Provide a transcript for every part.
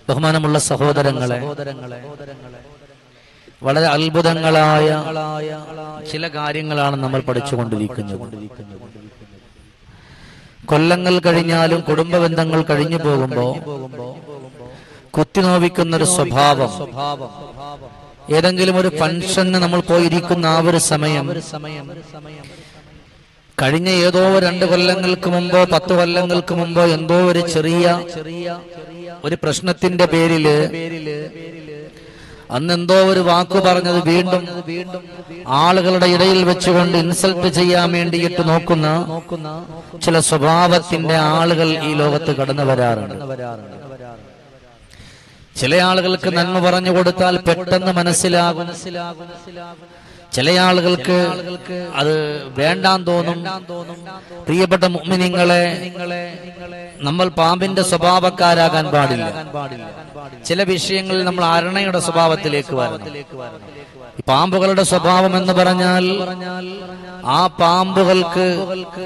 ബഹുമാനമുള്ള സഹോദരങ്ങളെ, വളരെ അത്ഭുതങ്ങളായ ചില കാര്യങ്ങളാണ് നമ്മൾ പഠിച്ചുകൊണ്ടിരിക്കുന്നത്. കൊല്ലങ്ങൾ കഴിഞ്ഞാലും കുടുംബ ബന്ധങ്ങൾ കഴിഞ്ഞു പോകുമ്പോ കുത്തിനോവിക്കുന്നൊരു സ്വഭാവം, ഏതെങ്കിലും ഒരു ഫംഗ്ഷന് നമ്മൾ പോയിരിക്കുന്ന ആ ഒരു സമയം, കഴിഞ്ഞ ഏതോ 2 കൊല്ലങ്ങൾക്ക് മുമ്പോ 10 കൊല്ലങ്ങൾക്ക് മുമ്പോ എന്തോ ഒരു ചെറിയ ഒരു പ്രശ്നത്തിന്റെ പേരില് അന്നെന്തോ ഒരു വാക്കു പറഞ്ഞത് വീണ്ടും ആളുകളുടെ ഇടയിൽ വെച്ചുകൊണ്ട് ഇൻസൾട്ട് ചെയ്യാൻ വേണ്ടിയിട്ട് നോക്കുന്ന ചില സ്വഭാവത്തിന്റെ ആളുകൾ ഈ ലോകത്ത് കടന്നു വരാറുണ്ട്. ചില ആളുകൾക്ക് നന്മ പറഞ്ഞു കൊടുത്താൽ പെട്ടെന്ന് മനസ്സിലാകും, ചില ആളുകൾക്ക് അത് വേണ്ടാൻ തോന്നും. പ്രിയപ്പെട്ട മുഅ്മിനീങ്ങളെ, നമ്മൾ പാമ്പിന്റെ സ്വഭാവക്കാരാകാൻ പാടില്ല. ചില വിഷയങ്ങളിൽ നമ്മൾ അരണയുടെ സ്വഭാവത്തിലേക്ക് വരണം. പാമ്പുകളുടെ സ്വഭാവം എന്ന് പറഞ്ഞാൽ ആ പാമ്പുകൾക്ക്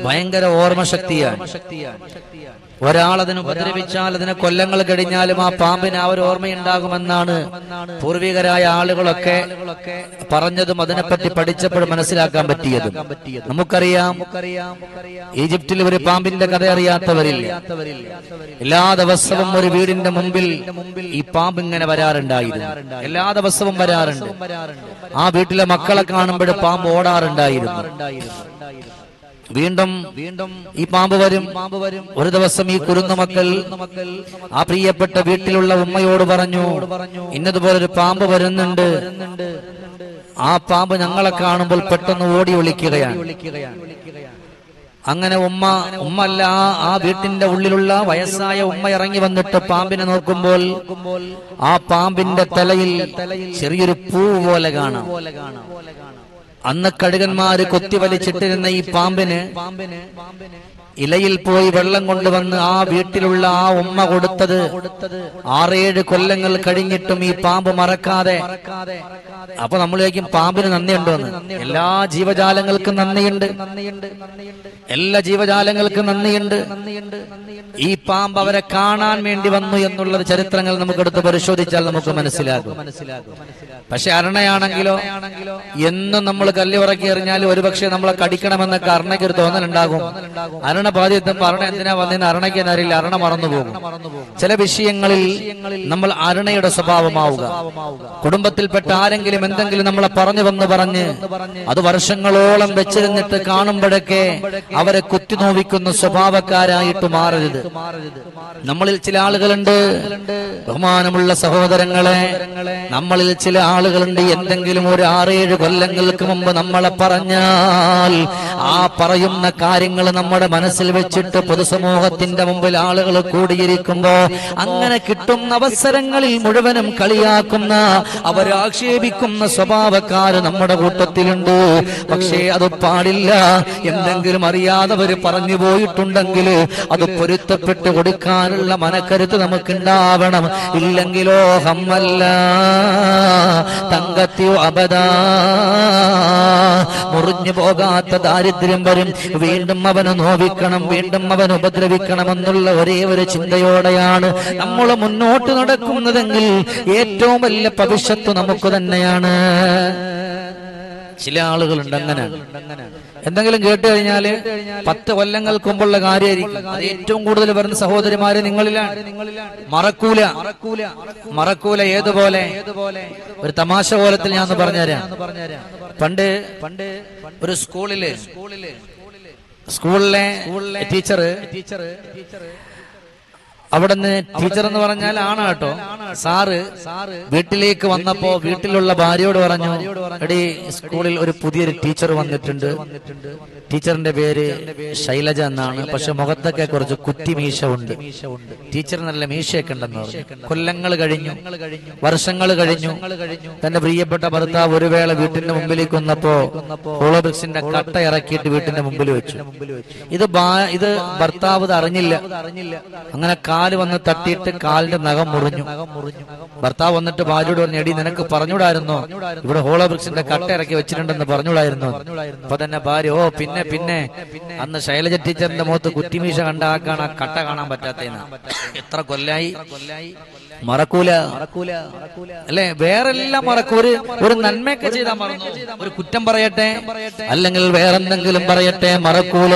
ഭയങ്കര ഓർമ്മശക്തിയാണ്. ഒരാൾ അതിനെ ഉപദ്രവിച്ചാൽ അതിനെ കൊല്ലങ്ങൾ കഴിഞ്ഞാലും ആ പാമ്പിന് ആ ഒരു ഓർമ്മയുണ്ടാകുമെന്നാണ് പൂർവികരായ ആളുകളൊക്കെ പറഞ്ഞതും അതിനെപ്പറ്റി പഠിച്ചപ്പോഴും മനസ്സിലാക്കാൻ പറ്റിയതും. നമുക്കറിയാം, ഈജിപ്തിൽ ഒരു പാമ്പിന്റെ കഥ അറിയാത്തവരില്ല. എല്ലാ ദിവസവും ഒരു വീടിന്റെ മുമ്പിൽ ഈ പാമ്പ് ഇങ്ങനെ വരാറുണ്ടായിരുന്നു. എല്ലാ ദിവസവും വരാറുണ്ട്. ആ വീട്ടിലെ മക്കളെ കാണുമ്പോൾ പാമ്പ് ഓടാറുണ്ടായിരുന്നു. വീണ്ടും ഈ പാമ്പ് വരും. ഒരു ദിവസം ഈ കുരുന്ന മക്കൾ ആ പ്രിയപ്പെട്ട വീട്ടിലുള്ള ഉമ്മയോട് പറഞ്ഞു, ഇന്നതുപോലൊരു പാമ്പ് വരുന്നുണ്ട്. ആ പാമ്പ് ഞങ്ങളെ കാണുമ്പോൾ പെട്ടെന്ന് ഓടി ഒളിക്കുകയാണ്. അങ്ങനെ ഉമ്മല്ല, ആ വീട്ടിന്റെ ഉള്ളിലുള്ള വയസ്സായ ഉമ്മ ഇറങ്ങി വന്നിട്ട് പാമ്പിനെ നോക്കുമ്പോൾ ആ പാമ്പിന്റെ തലയിൽ ചെറിയൊരു പൂ പോലെ കാണാം. അന്ന് കഴുകന്മാര് കൊത്തിവലിച്ചിട്ടിരുന്ന ഈ പാമ്പിന് ഇലയിൽ പോയി വെള്ളം കൊണ്ടുവന്ന് ആ വീട്ടിലുള്ള ആ ഉമ്മ കൊടുത്തത് 6-7 കൊല്ലങ്ങൾ കഴിഞ്ഞിട്ടും ഈ പാമ്പ് മറക്കാതെ. അപ്പൊ നമ്മളിലേക്കും പാമ്പിന് നന്ദിയുണ്ടോന്ന്? എല്ലാ ജീവജാലങ്ങൾക്കും നന്ദിയുണ്ട്, എല്ലാ ജീവജാലങ്ങൾക്കും നന്ദിയുണ്ട്. ഈ പാമ്പ് അവരെ കാണാൻ വേണ്ടി വന്നു എന്നുള്ളത് ചരിത്രങ്ങൾ നമുക്കെടുത്ത് പരിശോധിച്ചാൽ നമുക്ക് മനസ്സിലാകും. പക്ഷെ അരണയാണെങ്കിലോ, എന്നും നമ്മൾ കല്ലുറക്കി എറിഞ്ഞാലും ഒരുപക്ഷെ നമ്മളെ കടിക്കണമെന്നൊക്കെ അരണയ്ക്ക് ഒരു തോന്നലുണ്ടാകും. അരണ ബാധ്യത്തും അരണ എന്തിനാ വന്നതെന്ന് അരണയ്ക്ക് അറിയില്ല, അരണ മറന്നുപോകും. ചില വിഷയങ്ങളിൽ നമ്മൾ അരണയുടെ സ്വഭാവമാവുക. കുടുംബത്തിൽപ്പെട്ട ആരെങ്കിലും എന്തെങ്കിലും നമ്മളെ പറഞ്ഞു പറഞ്ഞ് അത് വർഷങ്ങളോളം വെച്ചിരുന്നിട്ട് കാണുമ്പോഴൊക്കെ അവരെ കുത്തിനോവിക്കുന്ന സ്വഭാവക്കാരായിട്ട് മാറരുത്. നമ്മളിൽ ചില ആളുകളുണ്ട്, ബഹുമാനമുള്ള സഹോദരങ്ങളെ, നമ്മളിൽ ചില ആളുകളുണ്ട് എന്തെങ്കിലും ഒരു 6-7 കൊല്ലങ്ങൾക്ക് മുമ്പ് നമ്മളെ പറഞ്ഞാൽ ആ പറയുന്ന കാര്യങ്ങൾ നമ്മുടെ മനസ്സിൽ വെച്ചിട്ട് പൊതുസമൂഹത്തിന്റെ മുമ്പിൽ ആളുകൾ കൂടിയിരിക്കുമ്പോ അങ്ങനെ കിട്ടുന്ന അവസരങ്ങളിൽ മുഴുവനും കളിയാക്കുന്ന, അവരാക്ഷേപിക്കുന്ന സ്വഭാവക്കാര് നമ്മുടെ കൂട്ടത്തിലുണ്ട്. പക്ഷേ അത് പാടില്ല. എന്തെങ്കിലും അറിയാതവര് പറഞ്ഞു പോയിട്ടുണ്ടെങ്കിൽ അത് പൊരുത്തപ്പെട്ട് കൊടുക്കാനുള്ള മനക്കരുത്ത് നമുക്കുണ്ടാവണം. ഇല്ലെങ്കിലോ ഹമ്മല്ല തങ്കത്തിയോ അബദാ, മുറിഞ്ഞു പോകാത്ത ദാരിദ്ര്യം വരും. വീണ്ടും അവന് നോവിക്കണം, വീണ്ടും അവൻ ഉപദ്രവിക്കണമെന്നുള്ള ഒരേ ഒരു ചിന്തയോടെയാണ് നമ്മൾ മുന്നോട്ട് നടക്കുന്നതെങ്കിൽ ഏറ്റവും വലിയ ഭവിഷ്യത്ത് നമുക്ക് തന്നെയാണ്. ചില ആളുകളുണ്ട് അങ്ങനെ, എന്തെങ്കിലും കേട്ട് കഴിഞ്ഞാല് 10 കൊല്ലങ്ങൾക്ക് മുമ്പുള്ള കാര്യമായിരിക്കും. അത് ഏറ്റവും കൂടുതൽ വരുന്ന സഹോദരിമാര് നിങ്ങളിലാണ്. മറക്കൂല. ഏതുപോലെ ഒരു തമാശ കോലത്തിൽ ഞാൻ പറഞ്ഞുതരാം. പണ്ട് ഒരു സ്കൂളിലെ ടീച്ചർ അവിടുന്ന്, ടീച്ചർ എന്ന് പറഞ്ഞാൽ ആണാട്ടോ, സാറ് വീട്ടിലേക്ക് വന്നപ്പോ വീട്ടിലുള്ള ഭാര്യയോട് പറഞ്ഞു, എടി സ്കൂളിൽ ഒരു പുതിയൊരു ടീച്ചർ വന്നിട്ടുണ്ട്. ടീച്ചറിന്റെ പേര് ശൈലജ എന്നാണ്. പക്ഷെ മുഖത്തൊക്കെ കുറച്ച് കുറ്റിമീശ ഉണ്ട്. ടീച്ചർ നല്ല മീശയൊക്കെ ഉണ്ടെന്ന് പറഞ്ഞു. കൊല്ലങ്ങൾ കഴിഞ്ഞു, വർഷങ്ങൾ കഴിഞ്ഞു. തന്റെ പ്രിയപ്പെട്ട ഭർത്താവ് ഒരു വേള വീട്ടിന്റെ മുമ്പിലേക്ക് വന്നപ്പോ ഹോളോബ്രിക്സിന്റെ കട്ട ഇറക്കിയിട്ട് വീട്ടിന്റെ മുമ്പിൽ വെച്ചു. ഇത് ഭർത്താവ് അറിഞ്ഞില്ല. അങ്ങനെ കാല് വന്ന് തട്ടിയിട്ട് കാലിന്റെ നഖം മുറിഞ്ഞു. ഭർത്താവ് വന്നിട്ട് ഭാര്യയോട് പറഞ്ഞു, എടി നിനക്ക് പറഞ്ഞൂടായിരുന്നോ ഇവിടെ ഹോളോബ്രിക്സിന്റെ കട്ട ഇറക്കി വെച്ചിട്ടുണ്ടെന്ന് പറഞ്ഞൂടായിരുന്നു? അപ്പൊ തന്നെ ഭാര്യ, ഓ പിന്നെ അന്ന് ശൈലജ ടീച്ചറിന്റെ മുഖത്ത് കുറ്റിമീശ കണ്ട ആക്കാണ് ആ കട്ട കാണാൻ പറ്റാത്തതിന്. എത്ര കൊല്ലായി മറക്കൂല അല്ലെ? വേറെല്ലാം മറക്കും. ഒരു നന്മയൊക്കെ ചെയ്താൽ മറന്നു, ഒരു കുറ്റം പറയട്ടെ അല്ലെങ്കിൽ വേറെന്തെങ്കിലും പറയട്ടെ, മറക്കൂല.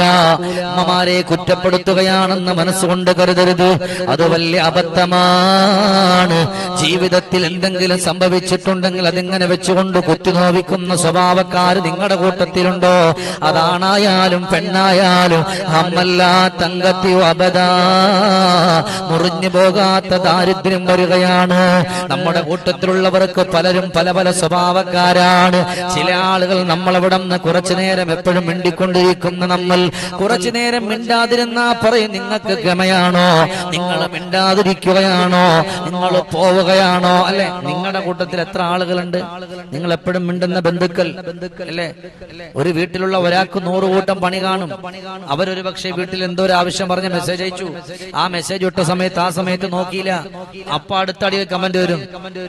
അമ്മമാരെ കുറ്റപ്പെടുത്തുകയാണെന്ന് മനസ്സുകൊണ്ട് കരുതരുത്, അത് വലിയ അബദ്ധമാണ്. ജീവിതത്തിൽ എന്തെങ്കിലും സംഭവിച്ചിട്ടുണ്ടെങ്കിൽ അതിങ്ങനെ വെച്ചുകൊണ്ട് കുത്തിനോവിക്കുന്ന സ്വഭാവക്കാർ നിങ്ങളുടെ കൂട്ടത്തിലുണ്ടോ? അതാണായാലും പെണ്ണായാലും അമ്മല്ലാ തങ്കത്തിയോ അബദാ, മുറിഞ്ഞു പോകാത്ത ദാരിദ്ര്യം വരികയാണ്. നമ്മുടെ കൂട്ടത്തിലുള്ളവർക്ക് പലരും പല പല സ്വഭാവക്കാരാണ്. ചില ആളുകൾ നമ്മളവിടെ നിന്ന് കുറച്ചു നേരം എപ്പോഴും മിണ്ടിക്കൊണ്ടിരിക്കുന്ന നമ്മൾ കുറച്ചു നേരം മിണ്ടാതിരുന്നാ പറയും നിങ്ങൾക്ക് ഗമയാണോ, നിങ്ങൾ മിണ്ടാതിരിക്കുകയാണോ, നിങ്ങൾ പോവുകയാണോ? അല്ലെ, നിങ്ങളുടെ കൂട്ടത്തിൽ എത്ര ആളുകളുണ്ട് നിങ്ങൾ എപ്പോഴും മിണ്ടുന്ന ബന്ധുക്കൾ അല്ലെ? ഒരു വീട്ടിലുള്ള ഒരാൾക്ക് 100 കൂട്ടം പണി കാണും. അവരൊരു പക്ഷേ വീട്ടിൽ എന്തോ ഒരു ആവശ്യം പറഞ്ഞ് മെസ്സേജ് അയച്ചു. ആ മെസ്സേജ് ഇട്ട സമയത്ത് ആ സമയത്ത് നോക്കിയില്ല. അപ്പൊ അടുത്തടിയിൽ കമന്റ് വരും,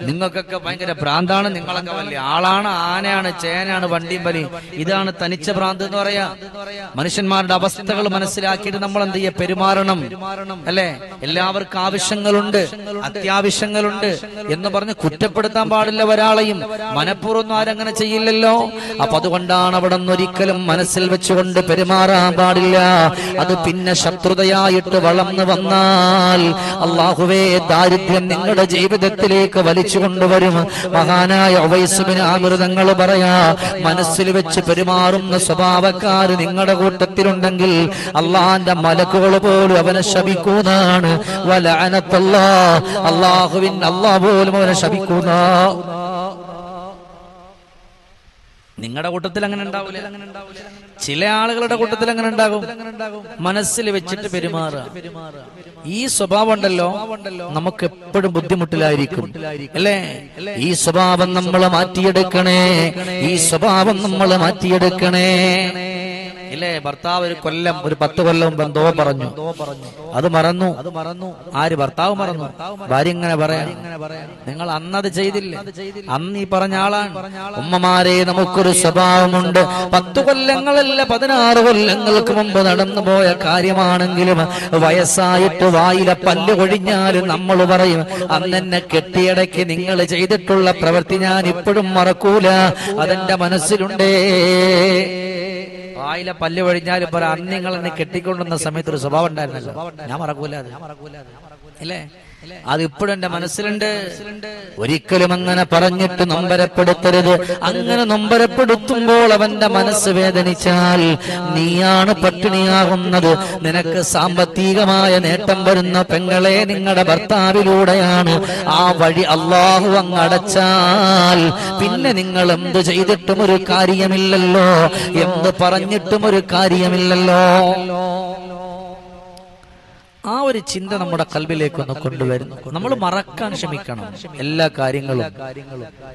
നിങ്ങൾക്കൊക്കെ ഭയങ്കര ഭ്രാന്താണ്, നിങ്ങളൊക്കെ വലിയ ആളാണ്, ആനയാണ്, ചേനയാണ്, വണ്ടിയും വലി. ഇതാണ് തനിച്ച ഭ്രാന്ത് എന്ന് പറയാ. മനുഷ്യന്മാരുടെ അവസ്ഥകൾ മനസ്സിലാക്കിയിട്ട് നമ്മൾ എന്ത് ചെയ്യുക, പെരുമാറണം അല്ലെ? എല്ലാവർക്കും ആവശ്യങ്ങളുണ്ട്, അത്യാവശ്യങ്ങളുണ്ട് എന്ന് പറഞ്ഞ് കുറ്റപ്പെടുത്താൻ പാടില്ല ഒരാളെയും. മനഃപൂർവ്വം ആരങ്ങനെ ചെയ്യില്ലല്ലോ. അപ്പൊ അതുകൊണ്ടാണ് അവിടെ നിന്ന് ഒരിക്കലും മനസ്സിൽ വെച്ചുകൊണ്ട് പെരുമാറാൻ പാടില്ല. അത് പിന്നെ ശത്രുതയായിട്ട് വളർന്നു വന്നാൽ അല്ലാഹുവേ ദാരിദ്ര്യം നിങ്ങളുടെ ജീവിതത്തിലേക്ക് വലിച്ചു കൊണ്ടുവരും. മഹാനായ ഉവൈസ് ബിൻ ആമിർ തങ്ങൾ പറയാ, മനസ്സിൽ വെച്ച് പെരുമാറുന്ന സ്വഭാവക്കാര് നിങ്ങളുടെ കൂട്ടത്തിലുണ്ടെങ്കിൽ അള്ളാന്റെ മലക്കുകൾ പോലും അവനെ ശപിക്കുന്നതാണ്. അല്ലാഹു പോലും അവനെ ശപിക്കുന്ന. നിങ്ങളുടെ കൂട്ടത്തിൽ അങ്ങനെ ഉണ്ടാവില്ല, ചില ആളുകളുടെ കൂട്ടത്തിൽ അങ്ങനെ ഉണ്ടാകും. മനസ്സിൽ വെച്ചിട്ട് പെരുമാറുക, ഈ സ്വഭാവം ഉണ്ടല്ലോ നമുക്ക് എപ്പോഴും ബുദ്ധിമുട്ടിലായിരിക്കും അല്ലേ? ഈ സ്വഭാവം നമ്മൾ മാറ്റിയെടുക്കണേ, ഈ സ്വഭാവം നമ്മൾ മാറ്റിയെടുക്കണേ ഇല്ലേ? ഭർത്താവ് ഒരു 10 കൊല്ലം മുമ്പ് എന്തോ പറഞ്ഞു, അത് മറന്നു. ആര്? ഭർത്താവ് മറന്നു. ഭാര്യ ഇങ്ങനെ പറയാ, നിങ്ങൾ അന്നത് ചെയ്തില്ല, അന്ന് ഈ പറഞ്ഞ ആളാണ്. ഉമ്മമാരെ, നമുക്കൊരു സ്വഭാവമുണ്ട്. 10 കൊല്ലങ്ങളല്ല 16 കൊല്ലങ്ങൾക്ക് മുമ്പ് നടന്നു പോയ കാര്യമാണെങ്കിലും വയസ്സായിട്ട് വായിലെ പല്ല് കൊഴിഞ്ഞാലും നമ്മൾ പറയും, അന്നെന്നെ കെട്ടിയടക്കി നിങ്ങൾ ചെയ്തിട്ടുള്ള പ്രവൃത്തി ഞാൻ ഇപ്പോഴും മറക്കൂല, അതെന്റെ മനസ്സിലുണ്ടേ. വായിലെ പല്ല് കൊഴിഞ്ഞാലും പറ, അന്ന് നിങ്ങൾ എന്നെ കെട്ടിക്കൊണ്ടുവന്ന സമയത്ത് ഒരു സ്വഭാവം ഉണ്ടായിരുന്നല്ലോ, ഞാൻ മറക്കൂല അല്ലേ? അത് ഇപ്പോഴും എന്റെ മനസ്സിലുണ്ട്. ഒരിക്കലും അങ്ങനെ പറഞ്ഞിട്ട് നൊമ്പരപ്പെടുത്തരുത്. അങ്ങനെ നൊമ്പരപ്പെടുത്തുമ്പോൾ അവന്റെ മനസ്സ് വേദനിച്ചാൽ നീയാണ് പട്ടിണിയാകുന്നത്. നിനക്ക് സാമ്പത്തികമായ നേട്ടം വരുന്ന പെങ്ങളെ നിങ്ങളുടെ ഭർത്താവിലൂടെയാണ്. ആ വഴി അല്ലാഹു അങ്ങ് അടച്ചാൽ പിന്നെ നിങ്ങൾ എന്ത് ചെയ്തിട്ടും ഒരു കാര്യമില്ലല്ലോ, എന്ത് പറഞ്ഞിട്ടും ഒരു കാര്യമില്ലല്ലോ. ആ ഒരു ചിന്ത നമ്മുടെ കൽബിലേക്ക് ഒന്ന് കൊണ്ടുവരുന്നു. നമ്മൾ മറക്കാൻ ശ്രമിക്കണം എല്ലാ കാര്യങ്ങളും.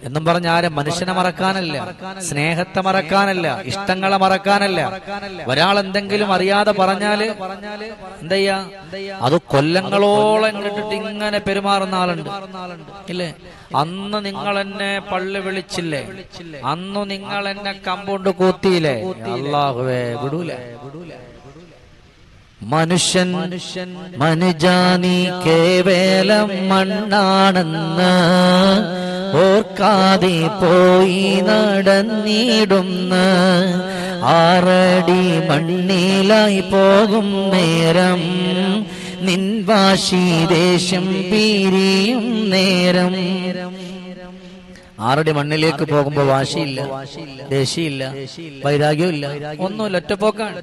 എന്നും പറഞ്ഞ ആരും മനുഷ്യനെ മറക്കാനല്ല, സ്നേഹത്തെ മറക്കാനല്ല, ഇഷ്ടങ്ങളെ മറക്കാനല്ല. ഒരാൾ എന്തെങ്കിലും അറിയാതെ പറഞ്ഞാല് എന്തയ്യാ, അത് കൊല്ലങ്ങളോളം ഇട്ടിട്ട് ഇങ്ങനെ പെരുമാറുന്ന ആളുണ്ട് ഇല്ലേ? അന്ന് നിങ്ങൾ എന്നെ പള്ളി വിളിച്ചില്ലേ, അന്ന് നിങ്ങൾ എന്നെ കമ്പുകൊണ്ട് കൂത്തിയില്ലേ, അല്ലാഹുവേ വിടൂല. മനുഷ്യൻ മനുജാനി കേവലം മണ്ണാണെന്ന് ഓർക്കാതെ പോയി നടന്നിടുന്ന 6 അടി മണ്ണിലായി പോകും നേരം നിൻ വാശി ദേശം പിരിയും നേരം. 6 അടി മണ്ണിലേക്ക് പോകുമ്പോ വാശിയില്ല, ദേഷ്യമില്ല, വൈരാഗ്യമില്ല, ഒന്നുമില്ല, ഒറ്റപ്പോക്കാണ്.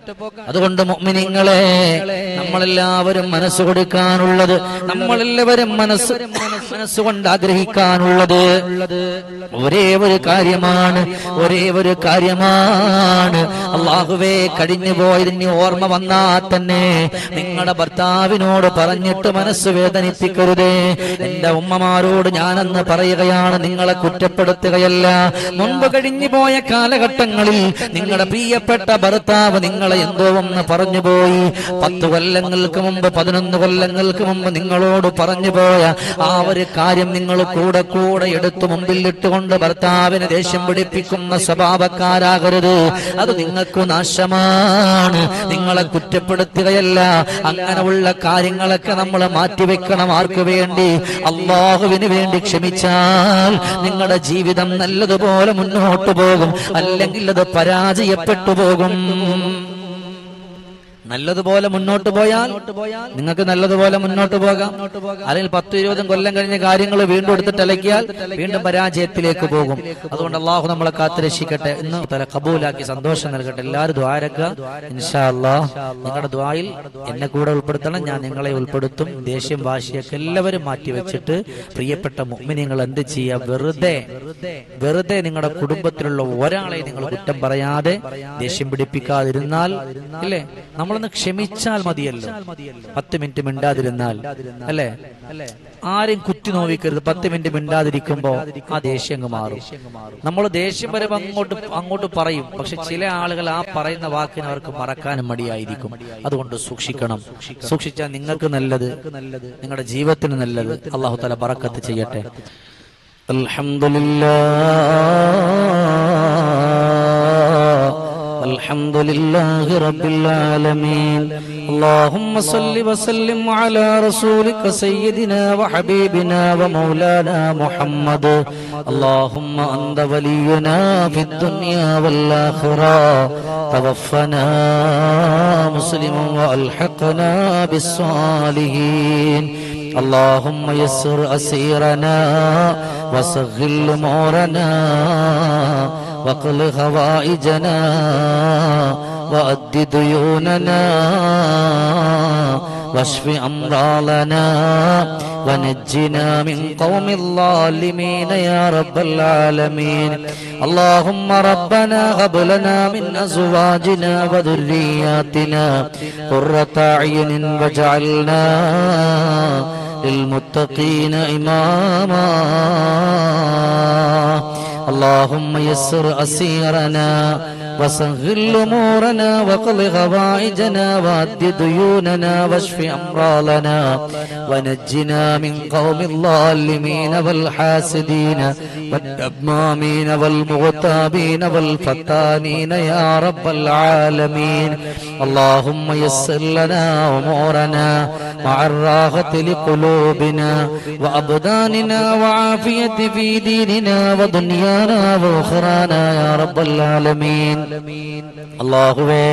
അതുകൊണ്ട് മുഅ്മിനീങ്ങളെ, നമ്മളെല്ലാവരും മനസ്സ് കൊടുക്കാനുള്ളത്, നമ്മളെല്ലാവരും മനസ്സുകൊണ്ട് ആഗ്രഹിക്കാനുള്ളത് ഒരേ ഒരു കാര്യമാണ്, ഒരേ ഒരു കാര്യമാണ്. അല്ലാഹുവേ, കഴിഞ്ഞു പോയതിന് ഓർമ്മ വന്നാൽ തന്നെ നിങ്ങളുടെ ഭർത്താവിനോട് പറഞ്ഞിട്ട് മനസ്സ് വേദനിപ്പിക്കരുതേ. എന്റെ ഉമ്മമാരോട് ഞാനെന്ന് പറയുകയാണ്, നിങ്ങളെ കുറ്റം കുറ്റപ്പെടുത്തുകയല്ല. മുൻപ് കഴിഞ്ഞു പോയ കാലഘട്ടങ്ങളിൽ നിങ്ങളുടെ പ്രിയപ്പെട്ട ഭർത്താവ് നിങ്ങളെ എന്തോ ഒന്ന് പറഞ്ഞുപോയി. 10 കൊല്ലങ്ങൾക്ക് മുമ്പ് 11 കൊല്ലങ്ങൾക്ക് മുമ്പ് നിങ്ങളോട് പറഞ്ഞു പോയ ആ ഒരു കാര്യം നിങ്ങൾ കൂടെ കൂടെ എടുത്തു മുമ്പിൽ ഇട്ടുകൊണ്ട് ഭർത്താവിനെ ദേഷ്യം പിടിപ്പിക്കുന്ന സ്വഭാവക്കാരാകരുത്. അത് നിങ്ങൾക്ക് നാശമാണ്. നിങ്ങളെ കുറ്റപ്പെടുത്തുകയല്ല. അങ്ങനെയുള്ള കാര്യങ്ങളൊക്കെ നമ്മൾ മാറ്റിവെക്കണം. ആർക്ക് വേണ്ടി? അല്ലാഹുവിന് വേണ്ടി. ക്ഷമിച്ചാൽ നിങ്ങളുടെ ജീവിതം നല്ലതുപോലെ മുന്നോട്ട് പോകും, അല്ലെങ്കിൽ അത് പരാജയപ്പെട്ടു പോകും. നല്ലതുപോലെ മുന്നോട്ട് പോയാൽ നിങ്ങൾക്ക് നല്ലതുപോലെ മുന്നോട്ട് പോകാം. അല്ലെങ്കിൽ 10-20 കൊല്ലം കഴിഞ്ഞ കാര്യങ്ങൾ വീണ്ടും എടുത്തിട്ട് അലക്കിയാൽ വീണ്ടും പരാജയത്തിലേക്ക് പോകും. അതുകൊണ്ട് അള്ളാഹു നമ്മളെ കാത്തുരക്ഷിക്കട്ടെ. ഇന്ന് തല കബൂലാക്കി സന്തോഷം നൽകട്ടെ. എല്ലാവരും ദ്വാരക്കുക. ഇൻഷാ അല്ലാഹ് നിങ്ങളുടെ ദ്വായിൽ എന്നെ കൂടെ ഉൾപ്പെടുത്തണം, ഞാൻ നിങ്ങളെ ഉൾപ്പെടുത്തും. ദേഷ്യം വാശിയൊക്കെ എല്ലാവരും മാറ്റിവെച്ചിട്ട് പ്രിയപ്പെട്ട മുഅ്മിനീങ്ങൾ എന്ത് ചെയ്യുക? വെറുതെ നിങ്ങളുടെ കുടുംബത്തിലുള്ള ഒരാളെ നിങ്ങൾ കുറ്റം പറയാതെ ദേഷ്യം പിടിപ്പിക്കാതിരുന്നാൽ ഇല്ലേ, നമ്മളൊന്ന് ക്ഷമിച്ചാൽ മതിയല്ലോ. 10 മിനിറ്റ് മിണ്ടാതിരുന്നാൽ അല്ലേ, ആരെയും കുത്തി നോവിക്കരുത്. 10 മിനിറ്റ് മിണ്ടാതിരിക്കുമ്പോ ആ ദേഷ്യം അങ്ങ് മാറും. നമ്മൾ ദേഷ്യം വരുമ്പോ അങ്ങോട്ട് പറയും. പക്ഷെ ചില ആളുകൾ ആ പറയുന്ന വാക്കിന് അവർക്ക് മറക്കാനും മടിയായിരിക്കും. അതുകൊണ്ട് സൂക്ഷിക്കണം. സൂക്ഷിച്ചാൽ നിങ്ങൾക്ക് നല്ലത്, നിങ്ങളുടെ ജീവിതത്തിന് നല്ലത്. അല്ലാഹു തആല ബറക്കത്ത് ചെയ്യട്ടെ. الحمد لله رب العالمين. اللهم صل وسلم على رسولك سيدنا وحبيبنا ومولانا محمد. اللهم أنت ولينا في الدنيا والآخرة. توفنا مسلما وألحقنا بالصالحين. اللهم يسر أسيرنا وسهل أمورنا وقل هوائجنا وأد ديوننا واشف أمراضنا ونجنا من قوم الظالمين يا رب العالمين. اللهم ربنا هب لنا من أزواجنا وذرياتنا قرة أعين واجعلنا للمتقين إماما. اللهم يسر أسيرنا وسهل أمورنا وقض غوائجنا وأد ديوننا واشف أمراضنا ونجنا من قوم الظالمين والحاسدين والنمامين والمغتابين والفتانين يا رب العالمين. اللهم يسر لنا أمورنا مع الراحة لقلوبنا وأبداننا وعافية في ديننا ودنيانا وأخرانا يا رب العالمين. അല്ലാഹുവേ,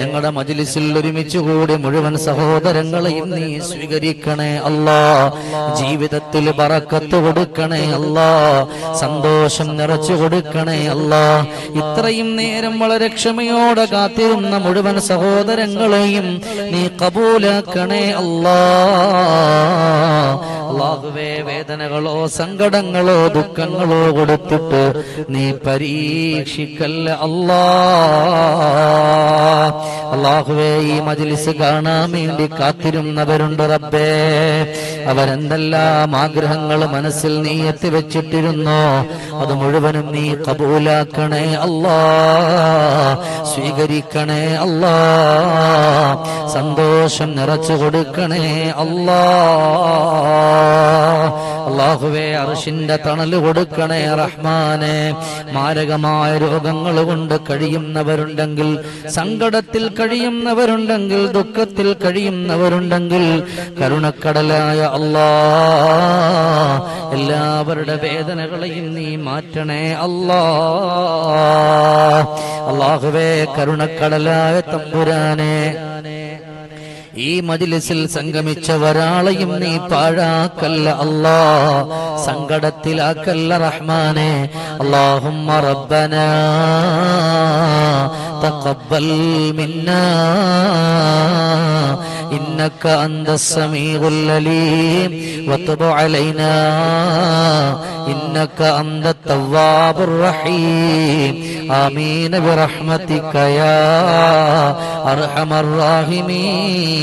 ഞങ്ങളുടെ മജ്‌ലിസിൽ ഒരുമിച്ച് കൂടി മുഴുവൻ സഹോദരങ്ങളെയും നീ സ്വീകരിക്കണേ അല്ലാ. ജീവിതത്തിൽ ബറക്കത്ത് കൊടുക്കണേ അല്ലാ. സന്തോഷം നിറച്ചു കൊടുക്കണേ അല്ലാ. ഇത്രയും നേരം വളരെ ക്ഷമയോടെ കാത്തിരുന്ന മുഴുവൻ സഹോദരങ്ങളെയും നീ കബൂലാക്കണേ അല്ലാ. അല്ലാഹുവേ, വേദനകളോ സങ്കടങ്ങളോ ദുഃഖങ്ങളോ കൊടുത്തിട്ട് നീ പരീക്ഷിക്കല്ല അല്ലാ. അല്ലാഹുവേ, ഈ മജ്‌ലിസ് കാണാൻ വേണ്ടി കാത്തിരുന്നവരുണ്ട് റബ്ബേ. അവരെന്തെല്ലാം ആഗ്രഹങ്ങൾ മനസ്സിൽ നീ എത്തിവെച്ചിട്ടിരുന്നോ അത് മുഴുവനും നീ കബൂലാക്കണേ അല്ലാ. സ്വീകരിക്കണേ അല്ലാ. സന്തോഷം നിറച്ചു കൊടുക്കണേ അല്ലാ. അല്ലാഹുവേ, അർശിന്റെ തണല് കൊടുക്കണേ റഹ്മാനെ. മാരകമായ രോഗങ്ങൾ കൊണ്ട് കഴിയുന്നവരുണ്ടെങ്കിൽ, സങ്കടത്തിൽ കഴിയുന്നവരുണ്ടെങ്കിൽ, ദുഃഖത്തിൽ കഴിയുന്നവരുണ്ടെങ്കിൽ, കരുണക്കടലായ അല്ലാ, എല്ലാവരുടെ വേദനകളെയും നീ മാറ്റണേ അല്ലാ. അല്ലാഹുവേ, കരുണക്കടലായ തമ്പുരാനെ, ഈ മജ്‌ലിസിൽ സംഗമിച്ച ഒരാളെയും നീ പാഴാക്കല്ല അല്ലാ, സങ്കടത്തിലാക്കല്ല റഹ്മാനെ. അല്ലാഹുമ്മ റബ്ബനാ തഖബ്ബൽ മിന്നാ إنك أنت السميع العليم وتب علينا إنك أنت التواب الرحيم آمين برحمتك يا أرحم الراحمين.